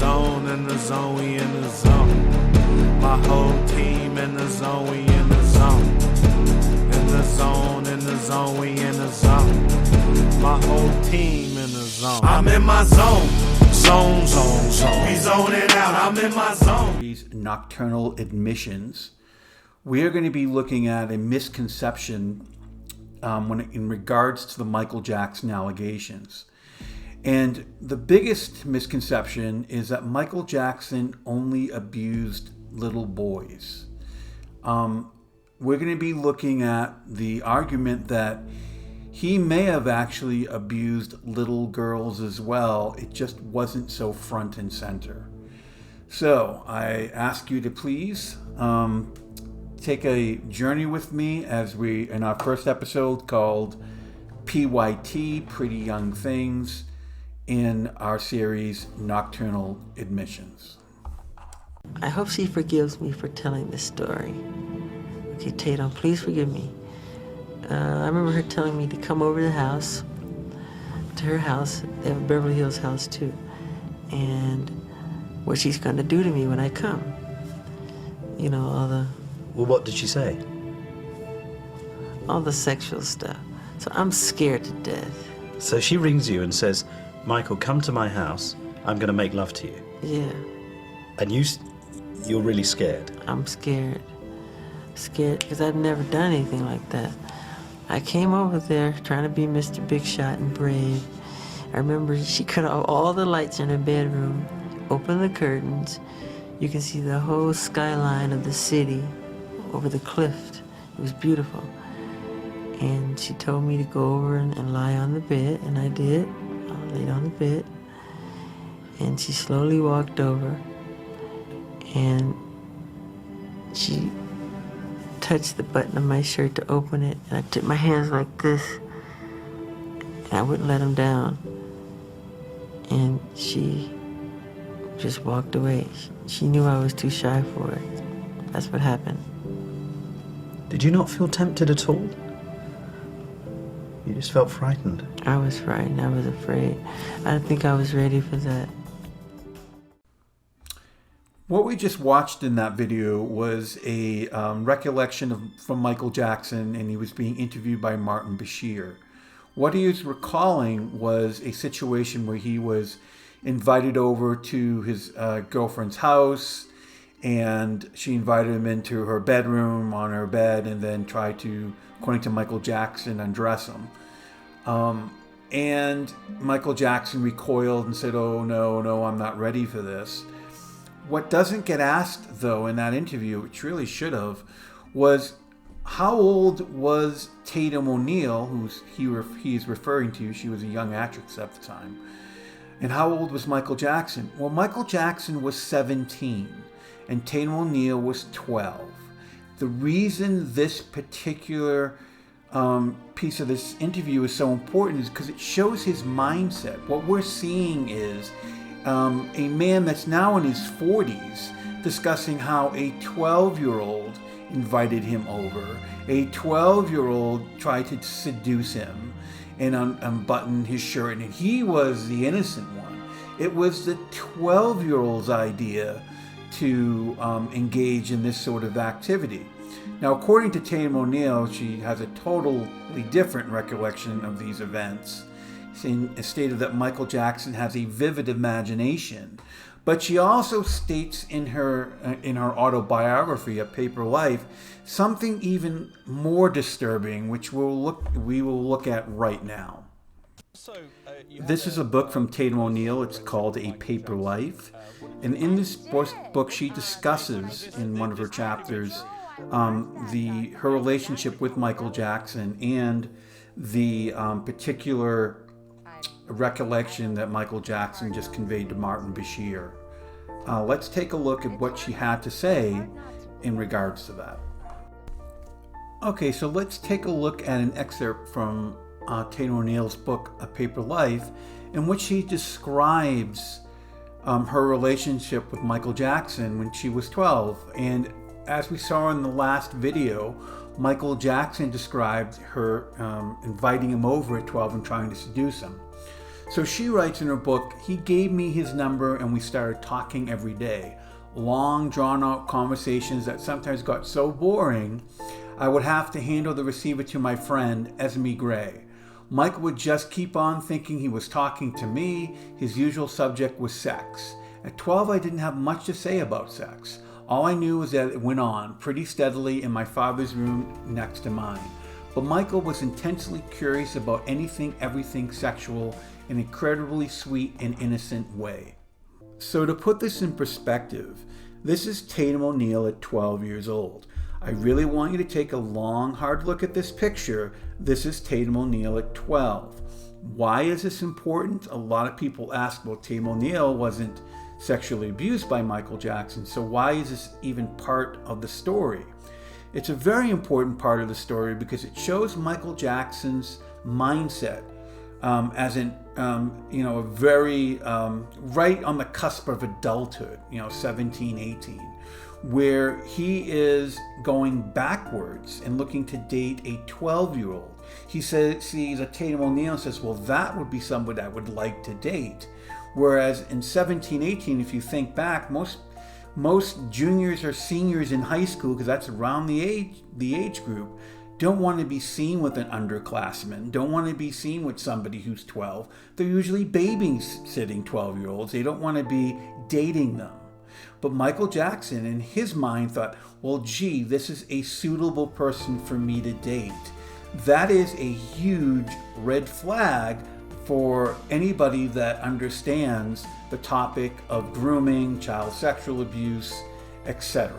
zone, in the zone, we in the zone. My whole team in the zone, we in the zone. In the zone, in the zone, we in the zone. My whole team in the zone. I'm in my zone. Zone, zone, zone. We zoning out, I'm in my zone. These Nocturnal Admissions. We are going to be looking at a misconception in regards to the Michael Jackson allegations. And the biggest misconception is that Michael Jackson only abused little boys. We're going to be looking at the argument that he may have actually abused little girls as well. It just wasn't so front and center. So I ask you to please take a journey with me as we, in our first episode called P.Y.T, Pretty Young Things, in our series Nocturnal Admissions. I hope she forgives me for telling this story. Okay, Tatum, please forgive me. I remember her telling me to come over to the house, to her house. They have a Beverly Hills house too. And what she's going to do to me when I come. You know, Well, what did she say? all the sexual stuff. So I'm scared to death. So she rings you and says, Michael, come to my house. I'm going to make love to you. Yeah, And you're really scared. I'm scared. Scared because I've never done anything like that. I came over there trying to be Mr. Big Shot and brave. I remember she cut off all the lights in her bedroom, opened the curtains. You can see the whole skyline of the city over the cliff. It was beautiful. And she told me to go over and lie on the bed, and I did. I laid on the bed. And she slowly walked over, and she touched the button of my shirt to open it, and I took my hands like this, and I wouldn't let them down. And she just walked away. She knew I was too shy for it. That's what happened. Did you not feel tempted at all? You just felt frightened. I was frightened. I was afraid. I didn't think I was ready for that. What we just watched in that video was a recollection from Michael Jackson, and he was being interviewed by Martin Bashir. What he was recalling was a situation where he was invited over to his girlfriend's house, and she invited him into her bedroom on her bed and then tried to, according to Michael Jackson, undress him. And Michael Jackson recoiled and said, "Oh, no, I'm not ready for this." What doesn't get asked, though, in that interview, which really should have, was how old was Tatum O'Neal, who he's referring to? She was a young actress at the time. And how old was Michael Jackson? Well, Michael Jackson was 17, and Tatum O'Neal was 12. The reason this particular piece of this interview is so important is because it shows his mindset. What we're seeing is a man that's now in his 40s discussing how a 12-year-old invited him over. A 12-year-old tried to seduce him and unbutton his shirt, and he was the innocent one. It was the 12-year-old's idea to engage in this sort of activity. Now, according to Tatum O'Neal, she has a totally different recollection of these events. She stated that Michael Jackson has a vivid imagination, but she also states in her autobiography, A Paper Life, something even more disturbing, which we will look at right now. This is a book from Tatum O'Neal. It's called A Paper Life, and in this book, she discusses in one of her chapters her relationship with Michael Jackson and the particular recollection that Michael Jackson just conveyed to Martin Bashir. Let's take a look at what she had to say in regards to that. Okay, so let's take a look at an excerpt from Tatum O'Neal's book, A Paper Life, in which she describes her relationship with Michael Jackson when she was 12. And as we saw in the last video, Michael Jackson described her inviting him over at 12 and trying to seduce him. So she writes in her book, he gave me his number and we started talking every day. Long, drawn-out conversations that sometimes got so boring, I would have to handle the receiver to my friend, Esme Gray. Michael would just keep on thinking he was talking to me. His usual subject was sex. At 12, I didn't have much to say about sex. All I knew was that it went on pretty steadily in my father's room next to mine. But Michael was intensely curious about anything, everything sexual in an incredibly sweet and innocent way. So to put this in perspective, this is Tatum O'Neal at 12 years old. I really want you to take a long, hard look at this picture. This is Tatum O'Neal at 12. Why is this important? A lot of people ask, well, Tatum O'Neal wasn't sexually abused by Michael Jackson, so why is this even part of the story? It's a very important part of the story because it shows Michael Jackson's mindset as in, a very right on the cusp of adulthood, 17, 18, where he is going backwards and looking to date a 12-year-old. He sees a Tatum O'Neal and says, well, that would be somebody I would like to date. Whereas in 17, 18, if you think back, most juniors or seniors in high school, because that's around the age group, don't want to be seen with an underclassman, don't want to be seen with somebody who's 12. They're usually babysitting 12-year-olds. They don't want to be dating them. But Michael Jackson, in his mind, thought, well, gee, this is a suitable person for me to date. That is a huge red flag for anybody that understands the topic of grooming, child sexual abuse, etc.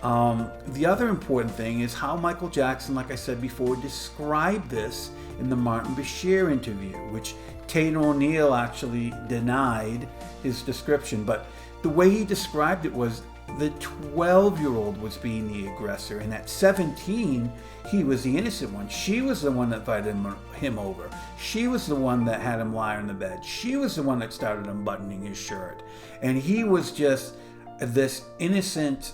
The other important thing is how Michael Jackson, like I said before, described this in the Martin Bashir interview, which Tatum O'Neal actually denied his description. But the way he described it was the 12-year-old was being the aggressor, and at 17, he was the innocent one. She was the one that invited him over. She was the one that had him lie on the bed. She was the one that started unbuttoning his shirt. And he was just this innocent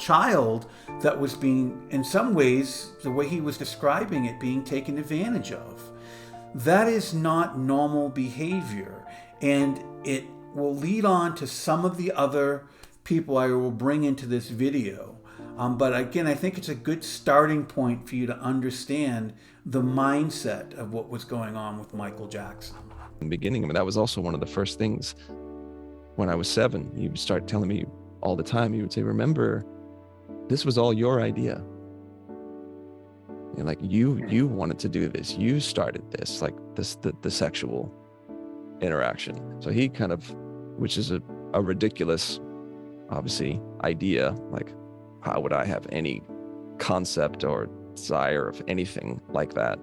child that was being, in some ways, the way he was describing it, being taken advantage of. That is not normal behavior, and it will lead on to some of the other people I will bring into this video. But again, I think it's a good starting point for you to understand the mindset of what was going on with Michael Jackson. In the beginning, that was also one of the first things. When I was 7, he would start telling me all the time, he would say, remember, this was all your idea. And like, you wanted to do this. You started this, like the sexual interaction. So he kind of, which is a ridiculous, obviously, idea. Like, how would I have any concept or desire of anything like that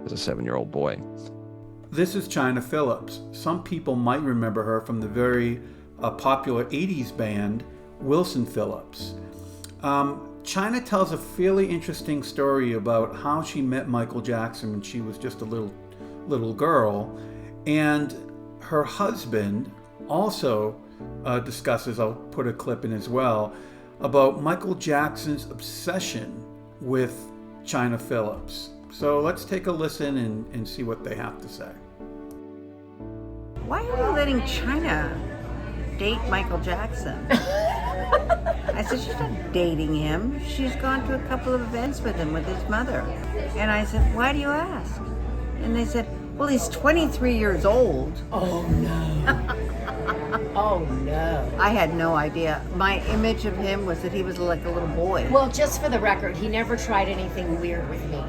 as a 7-year-old boy? This is Chynna Phillips. Some people might remember her from the very popular 80s band, Wilson Phillips. Chynna tells a fairly interesting story about how she met Michael Jackson when she was just a little girl, and her husband also discusses, I'll put a clip in as well, about Michael Jackson's obsession with Chynna Phillips. So let's take a listen and see what they have to say. Why are you letting Chynna date Michael Jackson? I said, she's not dating him. She's gone to a couple of events with him, with his mother. And I said, why do you ask? And they said, well, he's 23 years old. Oh, no. Oh, no. I had no idea. My image of him was that he was like a little boy. Well, just for the record, he never tried anything weird with me.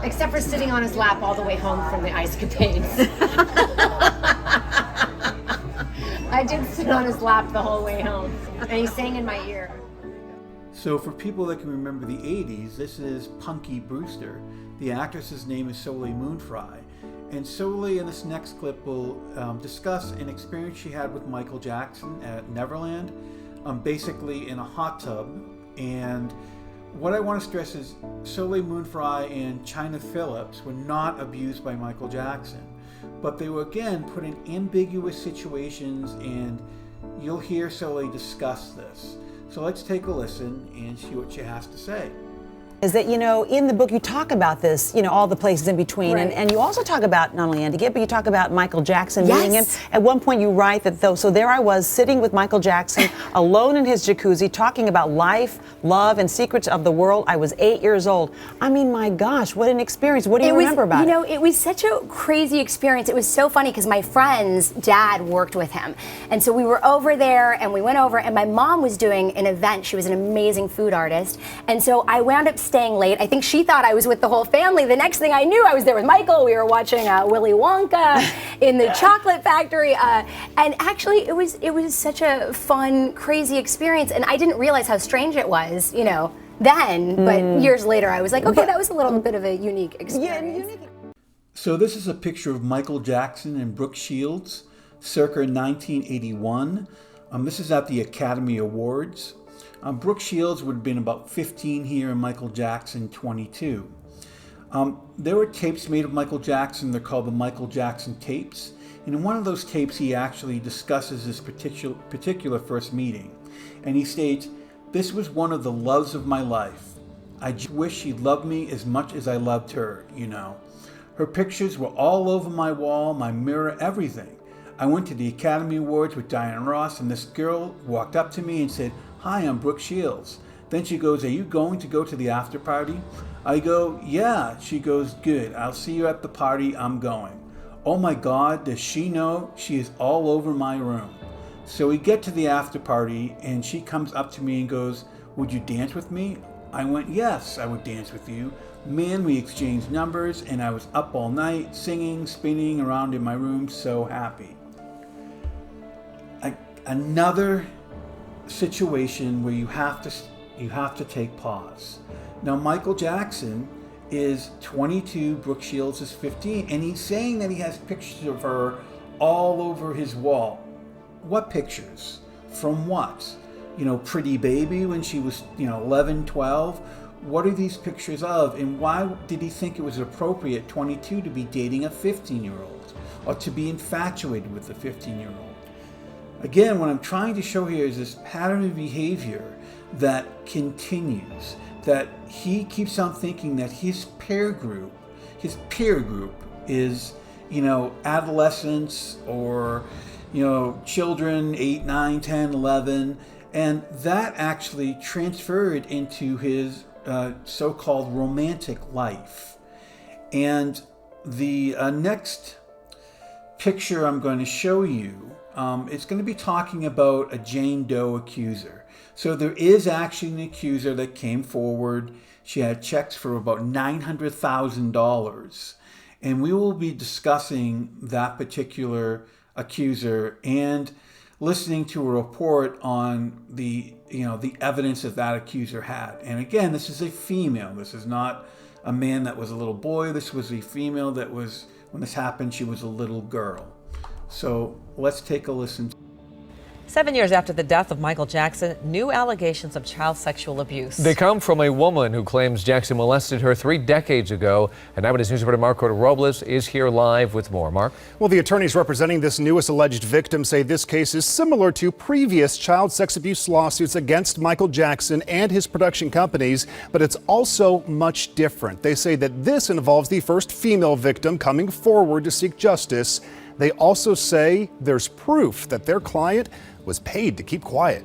Except for sitting on his lap all the way home from the ice capades. I did sit on his lap the whole way home, and he sang in my ear. So for people that can remember the 80s, this is Punky Brewster. The actress's name is Soleil Moonfry. And Soleil in this next clip will discuss an experience she had with Michael Jackson at Neverland, basically in a hot tub. And what I want to stress is Soleil Moonfry and Chynna Phillips were not abused by Michael Jackson, but they were again put in ambiguous situations, and you'll hear Soleil discuss this. So let's take a listen and see what she has to say. Is that, in the book you talk about this, all the places in between. Right. And you also talk about not only Andy Gibb, but you talk about Michael Jackson meeting him. At one point you write that so there I was sitting with Michael Jackson alone in his jacuzzi talking about life, love, and secrets of the world. I was 8 years old. I mean, my gosh, what an experience. What do you remember about it? It was such a crazy experience. It was so funny because my friend's dad worked with him. And so we were over there and we went over and my mom was doing an event. She was an amazing food artist. And so I wound up staying late. I think she thought I was with the whole family. The next thing I knew, I was there with Michael. We were watching Willy Wonka in the chocolate factory. And actually, it was such a fun, crazy experience. And I didn't realize how strange it was, then. But years later, I was like, okay, that was a little bit of a unique experience. So this is a picture of Michael Jackson and Brooke Shields, circa 1981. This is at the Academy Awards. Brooke Shields would have been about 15 here and Michael Jackson 22. There were tapes made of Michael Jackson. They're called the Michael Jackson tapes. And in one of those tapes, he actually discusses this particular first meeting. And he states, "This was one of the loves of my life. I just wish she loved me as much as I loved her, Her pictures were all over my wall, my mirror, everything. I went to the Academy Awards with Diana Ross, and this girl walked up to me and said, 'Hi, I'm Brooke Shields.' Then she goes, 'Are you going to go to the after party?' I go, 'Yeah.' She goes, 'Good. I'll see you at the party. I'm going.' Oh my God, does she know? She is all over my room." So we get to the after party, and she comes up to me and goes, "Would you dance with me?" I went, "Yes, I would dance with you." Man, we exchanged numbers, and I was up all night, singing, spinning around in my room, so happy. Another situation where you have to take pause. Now, Michael Jackson is 22, Brooke Shields is 15, and he's saying that he has pictures of her all over his wall. What pictures? From what? Pretty baby when she was, 11, 12? What are these pictures of? And why did he think it was appropriate, 22, to be dating a 15-year-old or to be infatuated with a 15-year-old? Again, what I'm trying to show here is this pattern of behavior that continues, that he keeps on thinking that his peer group is, adolescents or, children 8, 9, 10, 11, and that actually transferred into his so-called romantic life. And the next picture I'm going to show you, it's going to be talking about a Jane Doe accuser. So there is actually an accuser that came forward. She had checks for about $900,000. And we will be discussing that particular accuser and listening to a report on the evidence that accuser had. And again, this is a female. This is not a man that was a little boy. This was a female that was, when this happened, she was a little girl. So let's take a listen. 7 years after the death of Michael Jackson, new allegations of child sexual abuse. They come from a woman who claims Jackson molested her 3 decades ago. And Eyewitness News reporter Marco Robles is here live with more. Mark? Well, the attorneys representing this newest alleged victim say this case is similar to previous child sex abuse lawsuits against Michael Jackson and his production companies, but it's also much different. They say that this involves the first female victim coming forward to seek justice. They also say there's proof that their client was paid to keep quiet.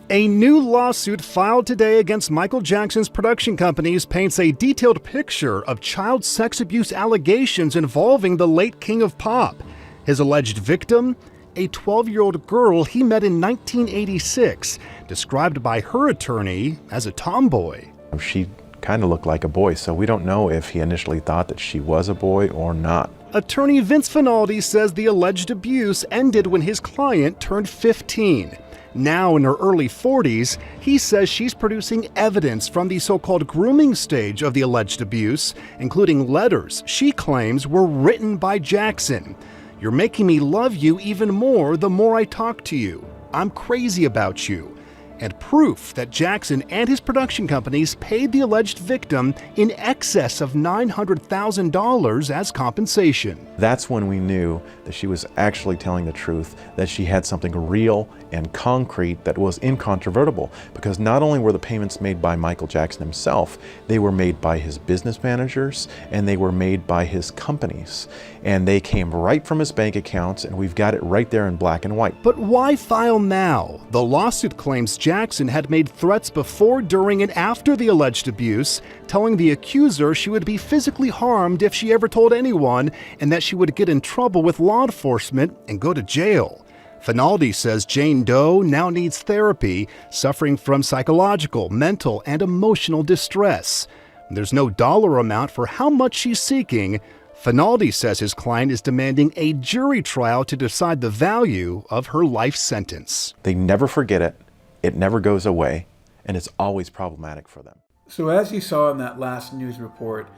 A new lawsuit filed today against Michael Jackson's production companies paints a detailed picture of child sex abuse allegations involving the late king of pop. His alleged victim, a 12-year-old girl he met in 1986, described by her attorney as a tomboy. She kind of looked like a boy, so we don't know if he initially thought that she was a boy or not. Attorney Vince Finaldi says the alleged abuse ended when his client turned 15. Now in her early 40s, he says she's producing evidence from the so-called grooming stage of the alleged abuse, including letters she claims were written by Jackson. "You're making me love you even more the more I talk to you. I'm crazy about you." and proof that Jackson and his production companies paid the alleged victim in excess of $900,000 as compensation. That's when we knew that she was actually telling the truth, that she had something real and concrete that was incontrovertible, because not only were the payments made by Michael Jackson himself, they were made by his business managers and they were made by his companies. And they came right from his bank accounts, and we've got it right there in black and white. But why file now? The lawsuit claims Jackson had made threats before, during, and after the alleged abuse, telling the accuser she would be physically harmed if she ever told anyone, and that she would get in trouble with law enforcement and go to jail. Finaldi says Jane Doe now needs therapy, suffering from psychological, mental, and emotional distress. There's no dollar amount for how much she's seeking. Finaldi says his client is demanding a jury trial to decide the value of her life sentence. They never forget it, it never goes away, and it's always problematic for them. So as you saw in that last news report,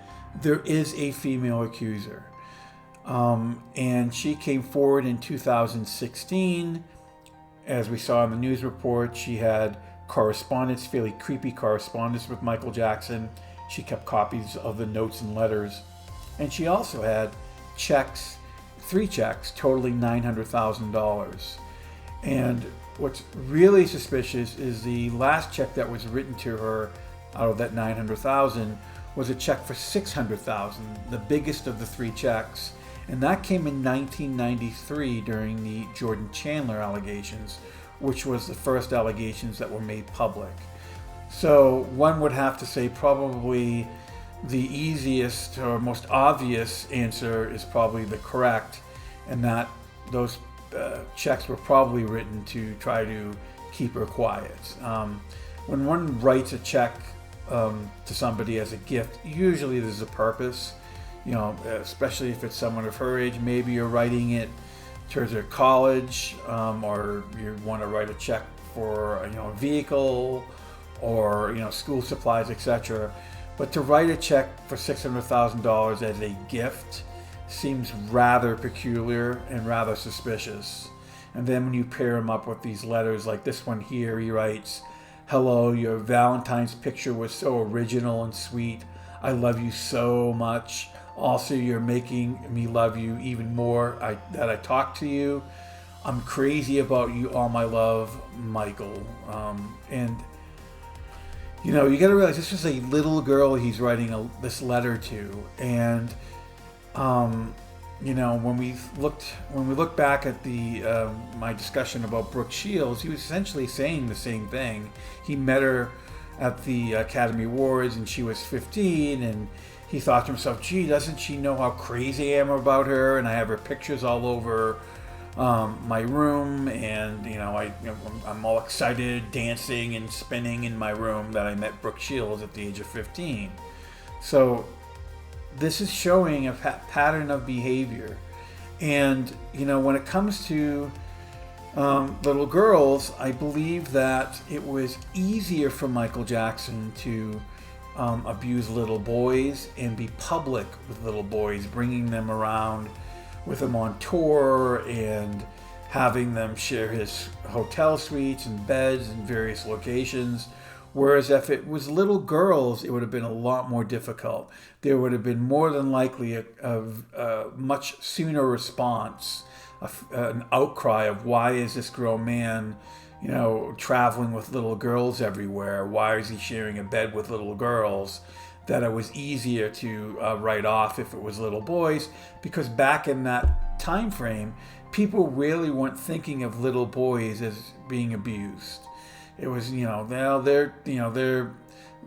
there is a female accuser. And she came forward in 2016. As we saw in the news report, she had correspondence, fairly creepy correspondence with Michael Jackson. She kept copies of the notes and letters. And she also had checks, 3 checks, totaling $900,000. And what's really suspicious is the last check that was written to her out of that $900,000 was a check for $600,000, the biggest of the 3 checks. And that came in 1993 during the Jordan Chandler allegations, which was the first allegations that were made public. So one would have to say probably the easiest or most obvious answer is probably the correct, and that those checks were probably written to try to keep her quiet. When one writes a check to somebody as a gift, usually there's a purpose. You know, especially if it's someone of her age, maybe you're writing it towards their college, or you want to write a check for a vehicle, or school supplies, etc. But to write a check for $600,000 as a gift seems rather peculiar and rather suspicious. And then when you pair them up with these letters, like this one here, he writes, "Hello, your Valentine's picture was so original and sweet. I love you so much. Also, you're making me love you even more that I talk to you. I'm crazy about you, all my love, Michael." And you got to realize this was a little girl he's writing this letter to. And when we look back at the my discussion about Brooke Shields, he was essentially saying the same thing. He met her at the Academy Awards, and she was 15, and he thought to himself, gee, doesn't she know how crazy I am about her? And I have her pictures all over my room, and I'm all excited, dancing and spinning in my room that I met Brooke Shields at the age of 15. So this is showing a pattern of behavior. And when it comes to little girls, I believe that it was easier for Michael Jackson to abuse little boys and be public with little boys, bringing them around with him on tour and having them share his hotel suites and beds in various locations. Whereas if it was little girls, it would have been a lot more difficult. There would have been more than likely a much sooner response, an outcry of why is this grown man traveling with little girls everywhere? Why is he sharing a bed with little girls? That it was easier to write off if it was little boys, because back in that time frame, people really weren't thinking of little boys as being abused. It was, they're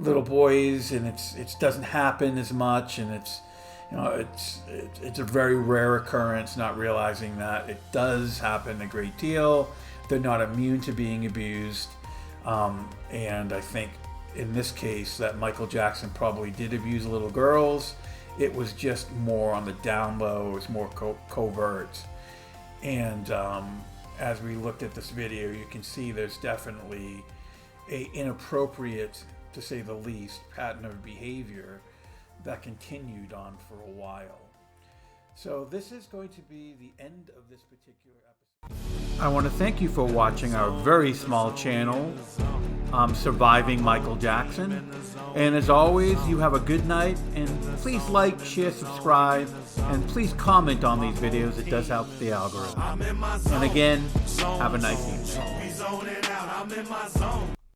little boys, and it doesn't happen as much, and it's a very rare occurrence, not realizing that it does happen a great deal. They're not immune to being abused, and I think in this case that Michael Jackson probably did abuse little girls. It was just more on the down low. It was more covert. And as we looked at this video, you can see there's definitely a inappropriate, to say the least, pattern of behavior that continued on for a while. So this is going to be the end of this particular episode. I want to thank you for watching our very small channel, Surviving Michael Jackson. And as always, you have a good night, and please like, share, subscribe, and please comment on these videos. It does help the algorithm. And again, have a nice evening.